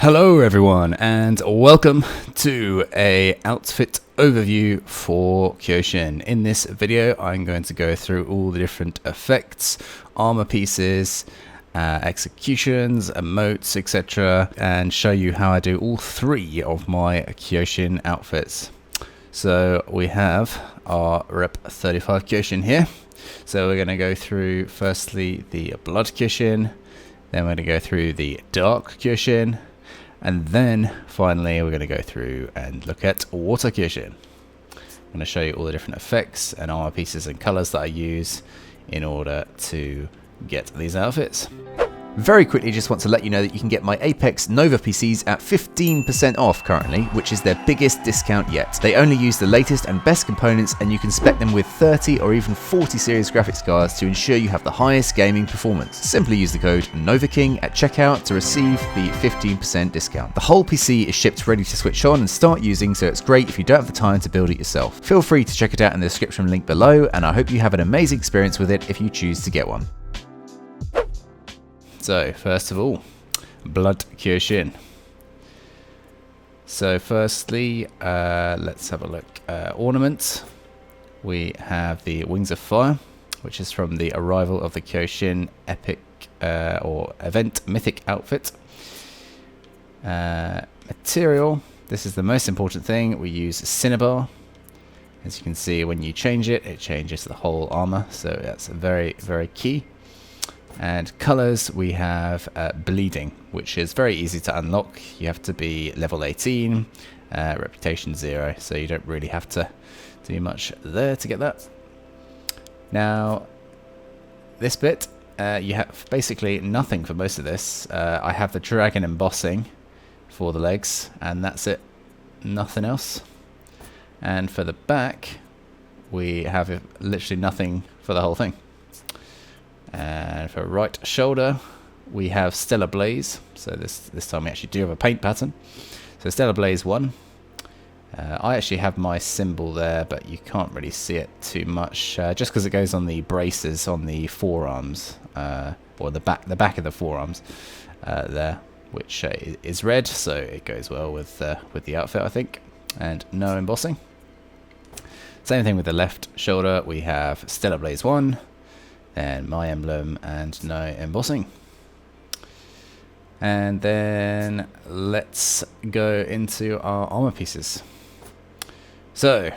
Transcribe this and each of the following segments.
Hello everyone and welcome to a outfit overview for Kyoshin. In this video I'm going to go through all the different effects, armor pieces, executions, emotes, etc. and show you how I do all three of my Kyoshin outfits. So we have our Rep 35 Kyoshin here. So we're going to go through firstly the Blood Kyoshin, then we're going to go through the Dark Kyoshin, and then finally we're going to go through and look at Water Kyoshin. I'm going to show you all the different effects and armor pieces and colors that I use in order to get these outfits. Very quickly, just want to let you know that you can get my Apex Nova PCs at 15% off currently, which is their biggest discount yet. They only use the latest and best components, and you can spec them with 30 or even 40 series graphics cards to ensure you have the highest gaming performance. Simply use the code NOVAKING at checkout to receive the 15% discount. The whole PC is shipped ready to switch on and start using, so it's great if you don't have the time to build it yourself. Feel free to check it out in the description link below, and I hope you have an amazing experience with it if you choose to get one. So first of all, Blood Kyoshin. So firstly, let's have a look. Ornaments. We have the Wings of Fire, which is from the Arrival of the Kyoshin Epic or Event Mythic outfit. Material. This is the most important thing. We use Cinnabar. As you can see, when you change it, it changes the whole armor. So that's very, very key. And colors, we have Bleeding, which is very easy to unlock. You have to be level 18, reputation 0, so you don't really have to do much there to get that. Now, this bit, you have basically nothing for most of this. I have the dragon embossing for the legs, and that's it, nothing else. And for the back, we have literally nothing for the whole thing. And for right shoulder, we have Stellar Blaze. So this time we actually do have a paint pattern. So Stellar Blaze 1. I actually have my symbol there, but you can't really see it too much, just because it goes on the braces on the forearms, or the back of the forearms there, which is red, so it goes well with the outfit, I think. And no embossing. Same thing with the left shoulder. We have Stellar Blaze 1. And my emblem and no embossing. And then let's go into our armor pieces. So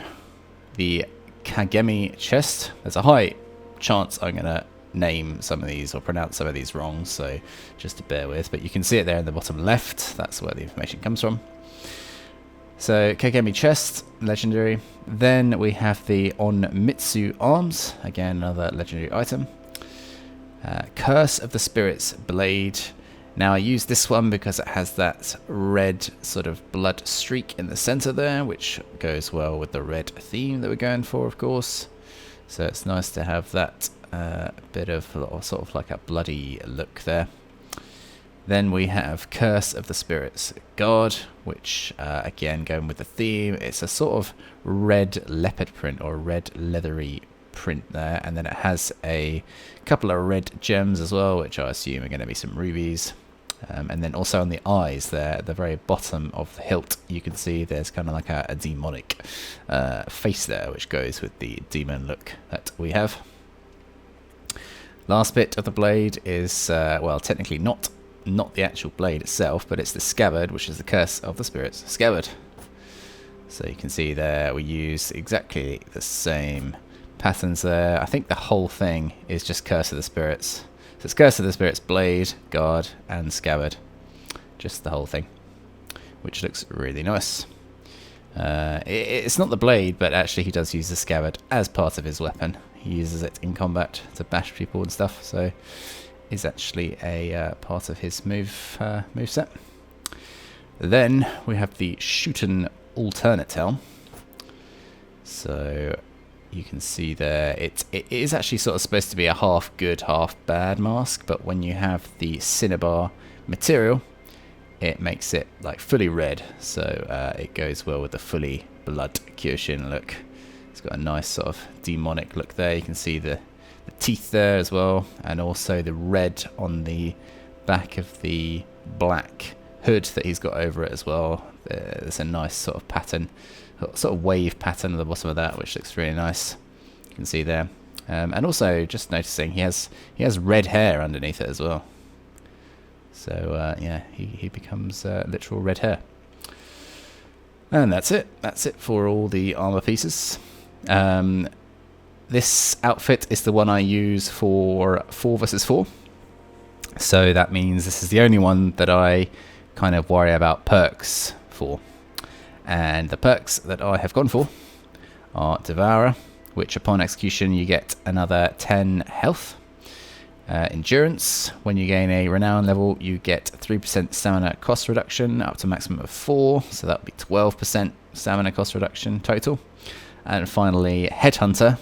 the Kagemi chest, there's a high chance I'm gonna name some of these or pronounce some of these wrong, so just to bear with, but you can see it there in the bottom left. That's where the information comes from. So Kagemi chest, legendary. Then we have the Onmitsu arms, again another legendary item. Curse of the Spirits blade. Now I use this one because it has that red sort of blood streak in the center there, which goes well with the red theme that we're going for, of course. So it's nice to have that bit of sort of like a bloody look there. Then we have Curse of the Spirits Guard, which again going with the theme, it's a sort of red leopard print or red leathery print there, and then it has a couple of red gems as well, which I assume are going to be some rubies. And then also on the eyes there, at the very bottom of the hilt, you can see there's kind of like a demonic face there, which goes with the demon look that we have. Last bit of the blade is, well, technically not the actual blade itself, but it's the scabbard, which is the Curse of the Spirits scabbard. So you can see there we use exactly the same patterns there. I think the whole thing is just Curse of the Spirits. So it's Curse of the Spirits blade, guard, and scabbard. Just the whole thing, which looks really nice. It's not the blade, but actually he does use the scabbard as part of his weapon. He uses it in combat to bash people and stuff, so is actually a part of his moveset. Then we have the Shooten alternate helm. So you can see there it is actually sort of supposed to be a half good, half bad mask, but when you have the Cinnabar material, it makes it like fully red, so it goes well with the fully Blood Kyoshin look. It's got a nice sort of demonic look there. You can see the teeth there as well, and also the red on the back of the black hood that he's got over it as well. There's a nice sort of pattern, sort of wave pattern at the bottom of that, which looks really nice. You can see there. And also, just noticing, he has red hair underneath it as well. So yeah, he becomes literal red hair. And that's it. That's it for all the armor pieces. This outfit is the one I use for 4 versus 4. So that means this is the only one that I kind of worry about perks for. And the perks that I have gone for are Devourer, which upon execution you get another 10 health. Endurance, when you gain a renown level you get 3% stamina cost reduction up to a maximum of 4, so that would be 12% stamina cost reduction total. And finally Headhunter,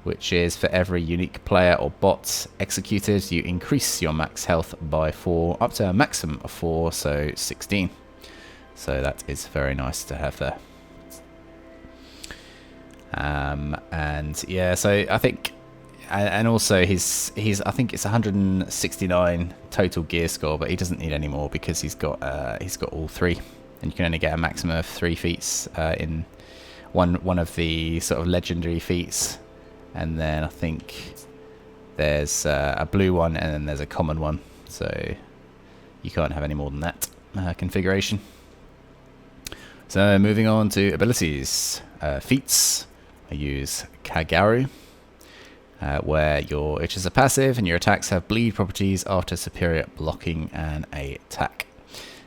which is for every unique player or bot executed you increase your max health by 4 up to a maximum of 4, so 16. So that is very nice to have there. And yeah, so I think, and also he's I think it's 169 total gear score, but he doesn't need any more because he's got all 3, and you can only get a maximum of 3 feats in one of the sort of legendary feats, and then I think there's a blue one and then there's a common one, so you can't have any more than that configuration. So moving on to abilities, feats. I use Kagaru, which is a passive, and your attacks have bleed properties after superior blocking and a attack.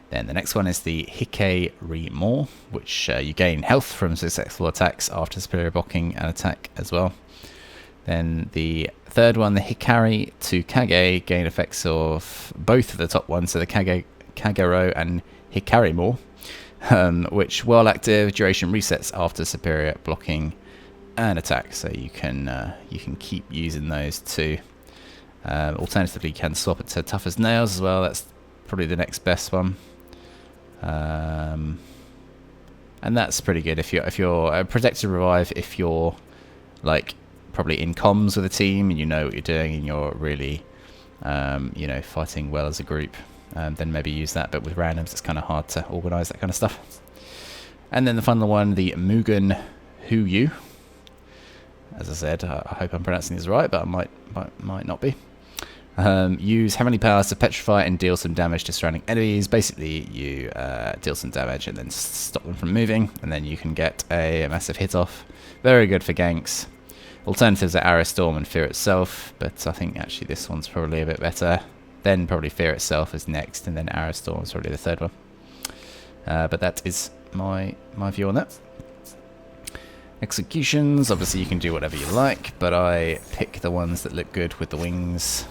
Then the next one is the Hikari More, which you gain health from successful attacks after superior blocking and attack as well. Then the third one, the Hikari to Kage, gain effects of both of the top ones, so the Kagero and Hikari More, which while active, duration resets after superior blocking and attack, so you can keep using those too. Alternatively, you can swap it to Tough as Nails as well. That's probably the next best one, and that's pretty good if you're protected revive. If you're like probably in comms with a team and you know what you're doing and you're really fighting well as a group, then maybe use that. But with randoms, it's kind of hard to organize that kind of stuff. And then the final one, the Mugen Huyu. As I said, I hope I'm pronouncing this right, but I might not be. Use Heavenly Powers to petrify and deal some damage to surrounding enemies. Basically, you deal some damage and then stop them from moving, and then you can get a massive hit off. Very good for ganks. Alternatives are Arrow Storm and Fear Itself, but I think actually this one's probably a bit better. Then probably Fear Itself is next, and then Arrow Storm is probably the third one. But that is my view on that. Executions, obviously you can do whatever you like, but I pick the ones that look good with the wings.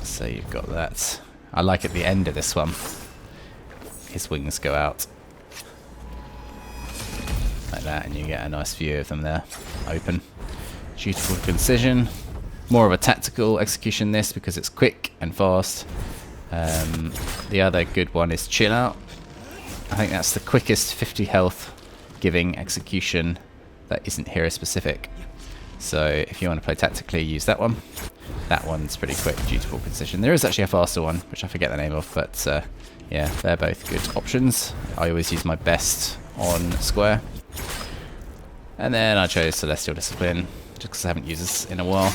So you've got that. I like at the end of this one, his wings go out like that, and you get a nice view of them there, open. Dutiful Concision, more of a tactical execution this because it's quick and fast. The other good one is Chill Out. I think that's the quickest 50 health giving execution that isn't hero specific. So if you want to play tactically, use that one. That one's pretty quick, Dutiful Concision. There is actually a faster one, which I forget the name of, but yeah, they're both good options. I always use my best on square. And then I chose Celestial Discipline, just because I haven't used this in a while.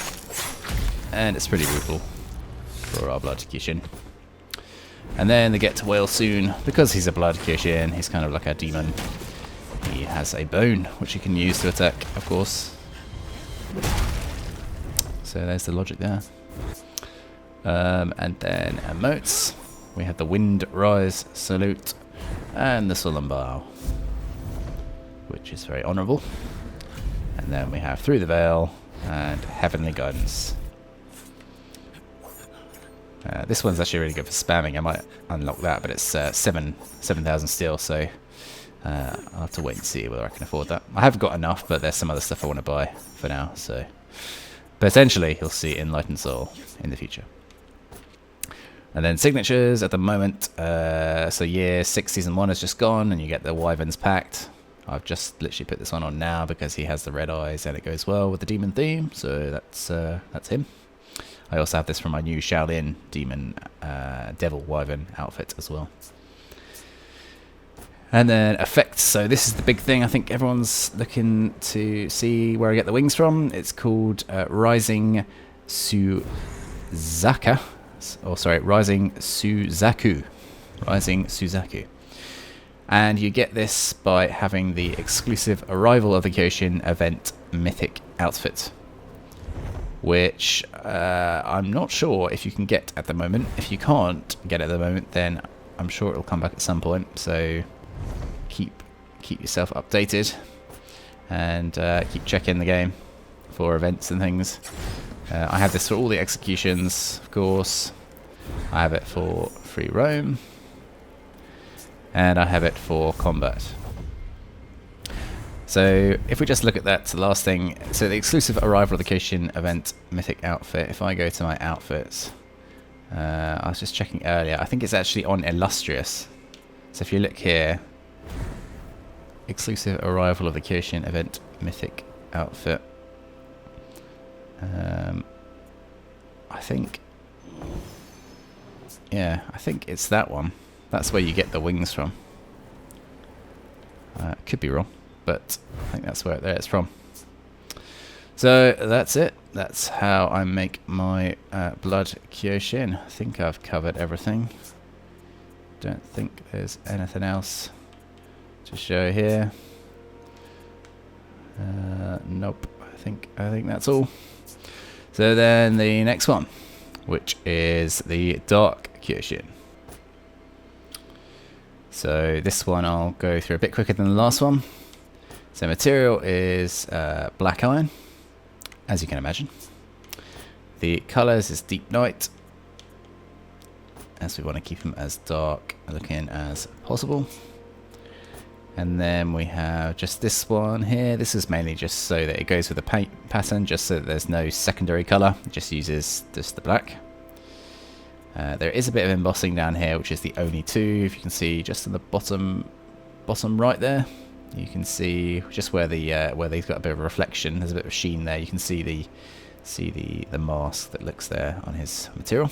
And it's pretty brutal for our Blood Kyoshin. And then they get to Whale soon, because he's a Blood Kyoshin, he's kind of like a demon. He has a bone, which he can use to attack, of course. So there's the logic there. And then emotes. We have the Wind Rise Salute and the Sullen Bow, which is very honourable. And then we have Through the Veil and Heavenly Guidance. This one's actually really good for spamming. I might unlock that, but it's 7,000 steel, so I'll have to wait and see whether I can afford that. I have got enough, but there's some other stuff I want to buy for now, so potentially you'll see Enlightened Soul in the future. And then signatures at the moment, so year 6 season 1 has just gone, and you get the Wyvern's Pact. I've just literally put this one on now because he has the red eyes and it goes well with the demon theme, so that's him. I also have this from my new Shaolin Demon Devil Wyvern outfit as well. And then effects. So this is the big thing. I think everyone's looking to see where I get the wings from. It's called Rising Suzaka. Or sorry, Rising Suzaku. Rising Suzaku. And you get this by having the exclusive Arrival of the Kyoshin event mythic outfit, which I'm not sure if you can get at the moment. If you can't get it at the moment, then I'm sure it'll come back at some point. So keep yourself updated and keep checking the game for events and things. I have this for all the executions, of course. I have it for free roam, and I have it for combat. So if we just look at that, the last thing, so the exclusive Arrival of the Kyoshin event mythic outfit, if I go to my outfits, I was just checking earlier, I think it's actually on Illustrious. So if you look here, exclusive Arrival of the Kyoshin event mythic outfit, I think it's that one. That's where you get the wings from. Could be wrong, but I think that's where it's from. So that's it. That's how I make my blood Kyoshin. I think I've covered everything. Don't think there's anything else to show here. Nope. I think that's all. So then the next one, which is the dark Kyoshin. So this one I'll go through a bit quicker than the last one. So material is black iron, as you can imagine. The colours is deep night, as we want to keep them as dark looking as possible. And then we have just this one here. This is mainly just so that it goes with the paint pattern, just so that there's no secondary colour. It just uses just the black. There is a bit of embossing down here, which is the only two. If you can see just in the bottom right there, you can see just where they've got a bit of a reflection. There's a bit of sheen there. You can see the mask that looks there on his material.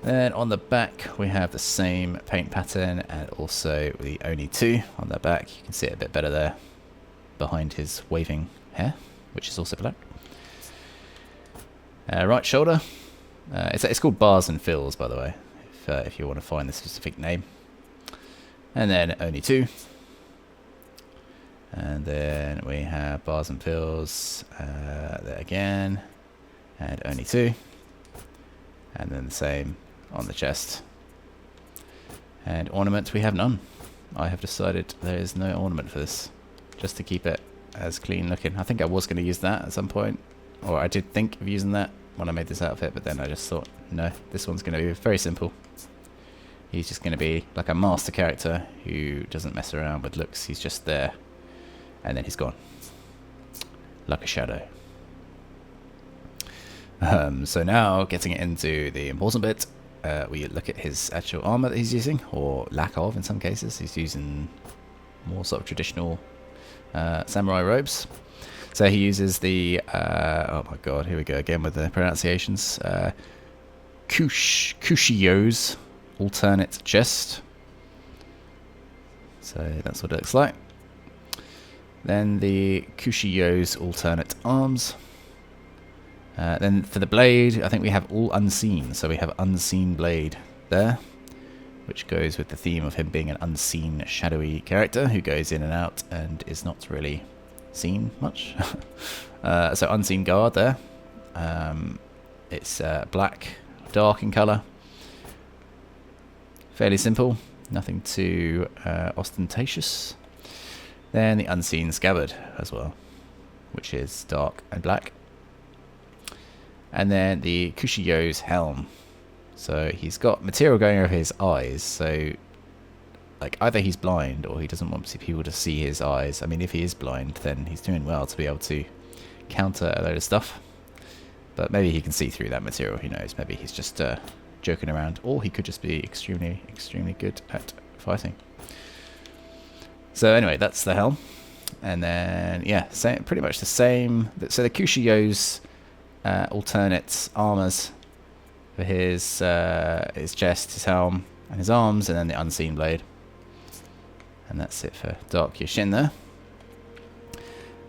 Then on the back we have the same paint pattern, and also the only two on the back. You can see it a bit better there behind his waving hair, which is also black. Right shoulder. It's called Bars and Fills, by the way, if you want to find the specific name. And then only two. And then we have Bars and Fills there again, and only two. And then the same on the chest. And ornament, we have none. I have decided there is no ornament for this, just to keep it as clean looking. I think I was going to use that at some point, or I did think of using that when I made this outfit, but then I just thought, no, this one's going to be very simple. He's just going to be like a master character who doesn't mess around with looks. He's just there, and then he's gone, like a shadow. So now, getting into the important bit, we look at his actual armor that he's using, or lack of in some cases. He's using more sort of traditional samurai robes. So he uses the, oh my god, here we go again with the pronunciations, Kushio's alternate chest. So that's what it looks like. Then the Kushio's alternate arms. Then for the blade, I think we have all unseen. So we have unseen blade there, which goes with the theme of him being an unseen, shadowy character who goes in and out and is not really seen much. So unseen guard there. It's black, dark in colour. Fairly simple, nothing too ostentatious. Then the unseen scabbard as well, which is dark and black. And then the Kushio's helm. So he's got material going over his eyes, so like either he's blind or he doesn't want people to see his eyes. I mean, if he is blind, then he's doing well to be able to counter a load of stuff. But maybe he can see through that material, who knows. Maybe he's just joking around, or he could just be extremely, extremely good at fighting. So anyway, that's the helm. And then, yeah, pretty much the same. So the Kushio's alternate armors for his chest, his helm, and his arms, and then the unseen blade. And that's it for Dark Kyoshin there.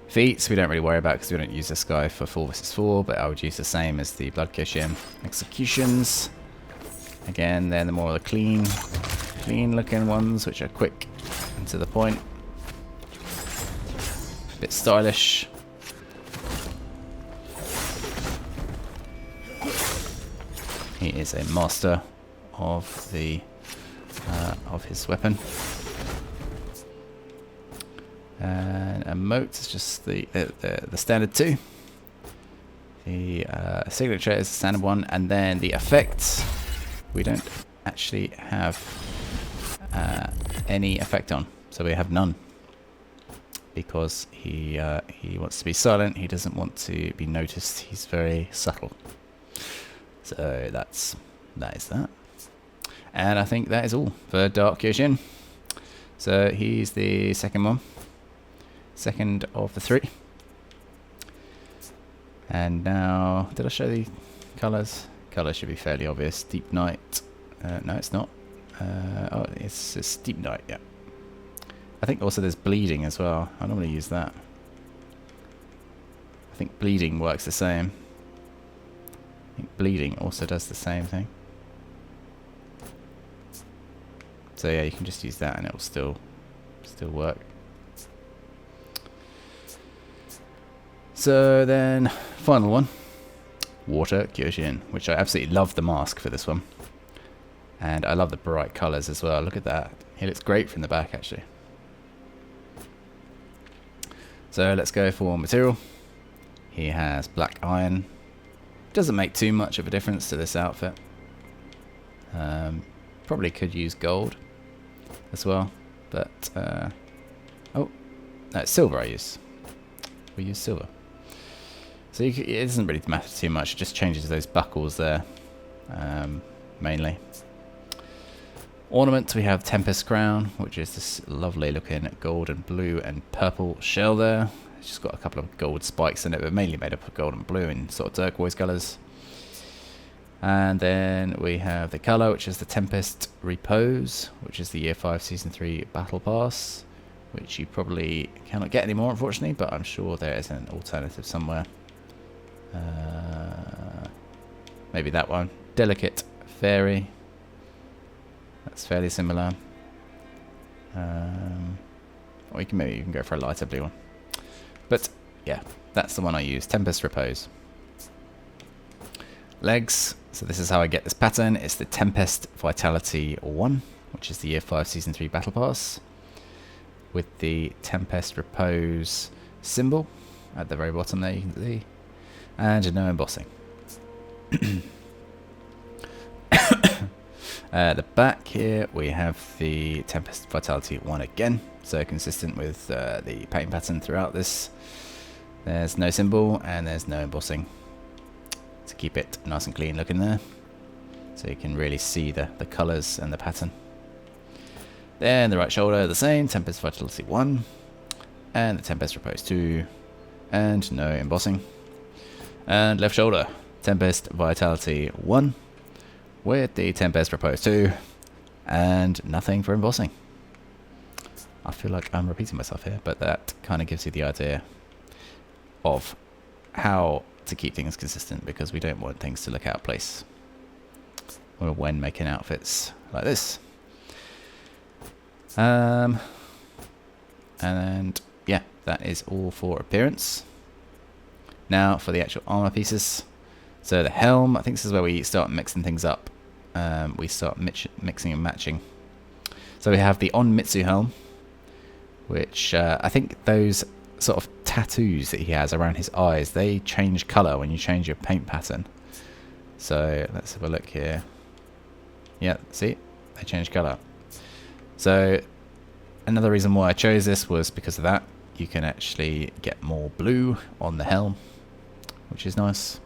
Feats we don't really worry about because we don't use this guy for 4 vs 4, but I would use the same as the Blood Kyoshin. Executions, again, they're the more of the clean looking ones, which are quick and to the point. A bit stylish. He is a master of the of his weapon. And emote is just the standard 2. The signature is the standard 1, and then the effects we don't actually have any effect on, so we have none because he wants to be silent. He doesn't want to be noticed. He's very subtle. So that is that, and I think that is all for Dark Kyoshin. So he's the second one. Second of the 3. And now, did I show the colours? Colours should be fairly obvious. Deep Night. No, it's not. Oh, it's Deep Night, yeah. I think also there's Bleeding as well. I normally use that. I think Bleeding works the same. I think Bleeding also does the same thing. So yeah, you can just use that and it will still work. So then, final one, Water Kyoshin, which I absolutely love the mask for this one. And I love the bright colours as well. Look at that. He looks great from the back, actually. So let's go for material. He has black iron. Doesn't make too much of a difference to this outfit. Probably could use gold as well. But, oh, no, it's silver I use. We use silver. So it doesn't really matter too much, it just changes those buckles there, mainly. Ornament, we have Tempest Crown, which is this lovely looking gold and blue and purple shell there. It's just got a couple of gold spikes in it, but mainly made up of gold and blue and sort of turquoise colours. And then we have the colour, which is the Tempest Repose, which is the Year 5 Season 3 Battle Pass, which you probably cannot get anymore, unfortunately, but I'm sure there is an alternative somewhere. Maybe that one. Delicate Fairy. That's fairly similar. Or maybe you can go for a lighter blue one. But yeah, that's the one I use. Tempest Repose. Legs. So this is how I get this pattern. It's the Tempest Vitality 1, which is the Year 5 Season 3 Battle Pass, with the Tempest Repose symbol at the very bottom there, you can see, and no embossing. The back here we have the Tempest Vitality 1 again, so consistent with the paint pattern throughout this. There's no symbol and there's no embossing to keep it nice and clean looking there, so you can really see the colours and the pattern. Then the right shoulder the same, Tempest Vitality 1, and the Tempest Repose 2, and no embossing. And left shoulder, Tempest Vitality 1, with the Tempest Repose 2, and nothing for embossing. I feel like I'm repeating myself here, but that kind of gives you the idea of how to keep things consistent, because we don't want things to look out of place when making outfits like this. And yeah, that is all for appearance. Now for the actual armor pieces. So the helm, I think this is where we start mixing things up. We start mixing and matching. So we have the On Mitsu helm, which I think those sort of tattoos that he has around his eyes, they change colour when you change your paint pattern. So let's have a look here. Yeah, see, they change colour. So another reason why I chose this was because of that. You can actually get more blue on the helm, which is nice.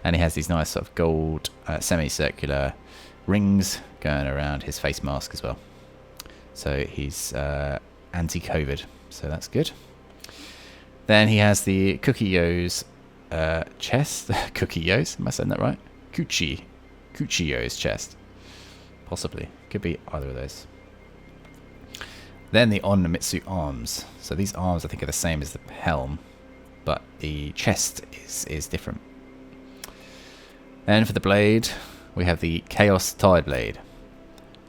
And he has these nice sort of gold semicircular rings going around his face mask as well. So he's anti-COVID, so that's good. Then he has the Cookie Yo's chest. Kuchiyo's, am I saying that right? Kuchiyo's chest. Possibly. Could be either of those. Then the Onmitsu arms. So these arms I think are the same as the helm, but the chest is different. And for the blade, we have the Chaos Tide blade.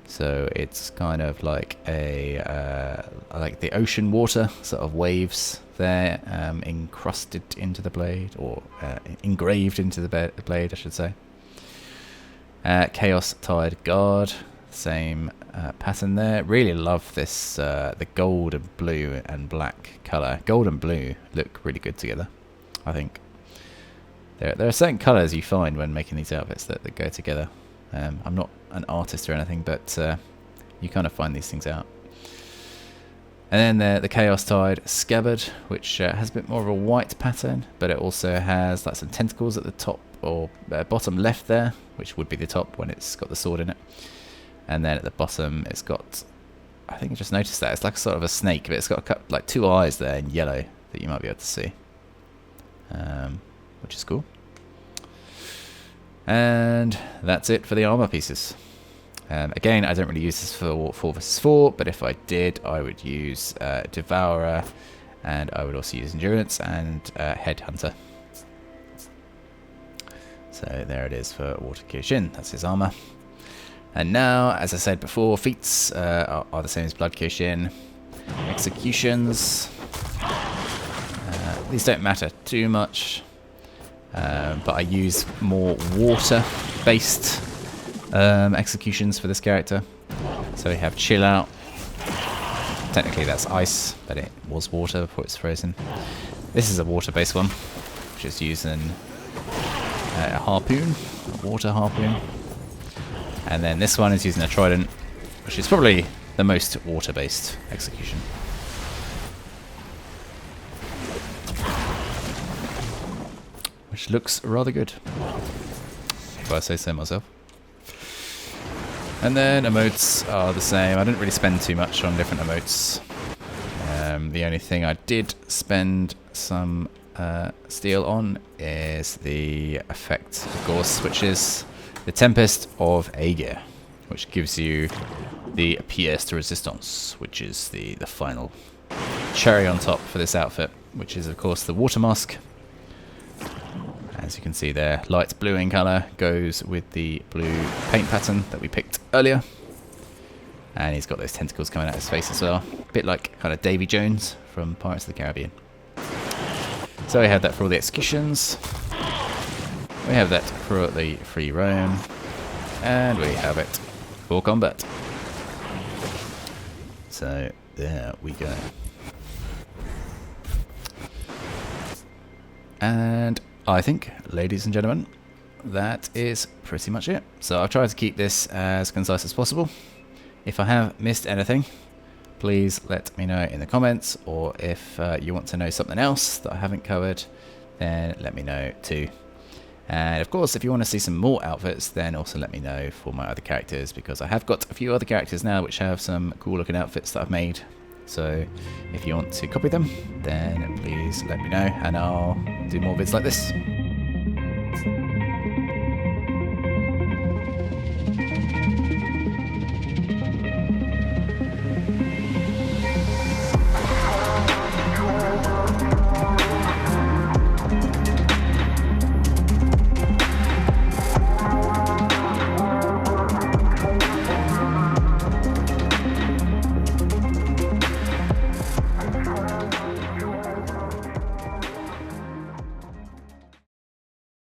So it's kind of like a like the ocean water sort of waves there, encrusted into the blade, or engraved into the blade, I should say. Chaos Tide guard, same pattern there. Really love this the gold and blue and black color. Gold and blue look really good together, I think. There are certain colors you find when making these outfits that go together. I'm not an artist or anything, but you kind of find these things out. And then the Chaos Tide scabbard, which has a bit more of a white pattern, but it also has like some tentacles at the top or bottom left there, which would be the top when it's got the sword in it. And then at the bottom it's got, I think I just noticed that, it's like sort of a snake, but it's got like two eyes there in yellow that you might be able to see, which is cool. And that's it for the armor pieces. Again, I don't really use this for 4 vs 4, but if I did, I would use Devourer, and I would also use Endurance and Headhunter. So there it is for Water Kyoshin, that's his armor. And now, as I said before, feats are the same as Blood Kyoshin. Executions, these don't matter too much. But I use more water-based executions for this character. So we have Chill Out. Technically that's ice, but it was water before it's frozen. This is a water-based one, which is using a harpoon, a water harpoon. And then this one is using a trident, which is probably the most water-based execution. Which looks rather good, if I say so myself. And then emotes are the same. I didn't really spend too much on different emotes. The only thing I did spend some steel on is the effect, of course, which is the Tempest of Aegir, which gives you the pièce de résistance, which is the final cherry on top for this outfit, which is, of course, the water mask. As you can see there, light blue in colour, goes with the blue paint pattern that we picked earlier. And he's got those tentacles coming out of his face as well. A bit like kind of Davy Jones from Pirates of the Caribbean. So we have that for all the executions. We have that for the free roam. And we have it for combat. So there we go. And I think, ladies and gentlemen, that is pretty much it. So I've tried to keep this as concise as possible. If I have missed anything, please let me know in the comments, or if you want to know something else that I haven't covered, then let me know too. And of course, if you want to see some more outfits, then also let me know for my other characters, because I have got a few other characters now which have some cool looking outfits that I've made. So if you want to copy them, then please let me know, and I'll do more vids like this.